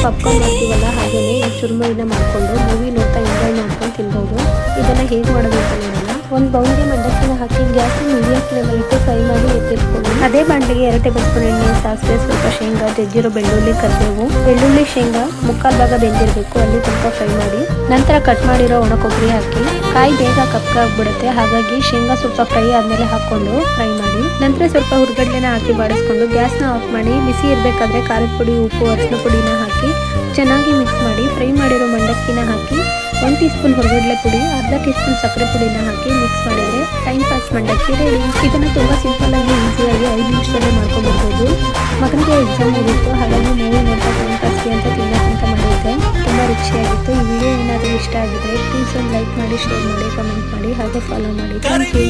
Popcorn ಮಾಡ್ತೀವಲ್ಲ ಹಾಗೇನೆ ಈ ಚುರುಮುರಿನ ಮಾಡಿಕೊಂಡು ಮೂವಿ ನೋಡ್ತಾ ಎಂಜಾಯ್ ಮಾಡ್ಕೊಂಡು ತಿನ್ಬೋದು. ಇದನ್ನು ಹೇಗೆ ಮಾಡೋದು ಅಂತ ನೋಡೋಣ. ಒಂದು ಬೌಲ್ಗೆ ಮಂಡಕ್ಕಿನ ಹಾಕಿ ಗ್ಯಾಸ್ ಮೀಡಿಯಂ ಫ್ಲೇಮಲ್ಲಿ ಇಟ್ಟು ಫ್ರೈ ಮಾಡಿ ಎತ್ತಿಟ್ಕೊಂಡು ಅದೇ ಬಾಣಲೆಗೆ 2 ಟೇಬಲ್ ಸ್ಪೂನ್ ಎಣ್ಣೆ, ಸಾಸಿವೆ, ಸ್ವಲ್ಪ ಶೇಂಗಾ, ಜಜ್ಜಿರೋ ಬೆಳ್ಳುಳ್ಳಿ, ಕರಿಬೇವು, ಬೆಳ್ಳುಳ್ಳಿ ಶೇಂಗಾ ಮುಕ್ಕಾಲು ಭಾಗ ಬೆಂದಿರಬೇಕು, ಅಲ್ಲಿ ಸ್ವಲ್ಪ ಫ್ರೈ ಮಾಡಿ ನಂತರ ಕಟ್ ಮಾಡಿರೋ ಒಣ ಕೊಬ್ಬರಿ ಹಾಕಿ. ಕಾಯಿ ಬೇಗ ಕಪ್ಪಾಗ್ಬಿಡುತ್ತೆ, ಹಾಗಾಗಿ ಶೇಂಗಾ ಸ್ವಲ್ಪ ಫ್ರೈ ಆದ್ಮೇಲೆ ಹಾಕೊಂಡು ಫ್ರೈ ಮಾಡಿ ನಂತರ ಸ್ವಲ್ಪ ಹುರ್ಗಡ್ಲೆನ ಹಾಕಿ ಬಾಡಿಸ್ಕೊಂಡು ಗ್ಯಾಸ್ನ ಆಫ್ ಮಾಡಿ ಬಿಸಿ ಇರಬೇಕಾದ್ರೆ ಖಾರದ ಪುಡಿ, ಉಪ್ಪು, ಅರಿಶಿನ ಪುಡಿನ ಹಾಕಿ ಚೆನ್ನಾಗಿ ಮಿಕ್ಸ್ ಮಾಡಿ ಫ್ರೈ ಮಾಡಿರೋ ಮಂಡಕ್ಕಿನ ಹಾಕಿ 1 ಟೀ ಸ್ಪೂನ್ ಹುರ್ಗಡ್ಲೆ ಪುಡಿ, ಅರ್ಧ ಟೀ ಸ್ಪೂನ್ ಸಕ್ಕರೆ ಪುಡಿನ ಹಾಕಿ ಮಿಕ್ಸ್ ಮಾಡಿದರೆ ಟೈಮ್ ಪಾಸ್ ಮಂಡಕ್ಕಿ ರೆಡಿ. ಇದನ್ನು ತುಂಬ ಸಿಂಪಲ್ ಆಗಿ ಈಸಿಯಾಗಿ 5 ನಿಮಿಷದಲ್ಲಿ ಮಾಡ್ಕೊಂಡ್ಬಿಡ್ಬೋದು. ಮಗನಿಗೆ ಎಕ್ಸಾಮ್ ಇರುತ್ತೆ, ಹಾಗಾಗಿ ಮೂವಿ ನೋಡ್ತಾ ಟೈಮ್ ಪಾಸ್ಗೆ ಅಂತ ತಿನ್ನೋಕ್ಕಂತ ಮಾಡಿದ್ದೆ. ತುಂಬ ರುಚಿಯಾಗಿತ್ತು. ಈ ವಿಡಿಯೋ ಏನಾದರೂ ಇಷ್ಟ ಆಗಿದ್ರೆ ಪ್ಲೀಸ್ ಒಂದು ಲೈಕ್ ಮಾಡಿ, ಶೇರ್ ಮಾಡಿ, ಕಮೆಂಟ್ ಮಾಡಿ, ಹಾಗೆ ಫಾಲೋ ಮಾಡಿ. Thank you.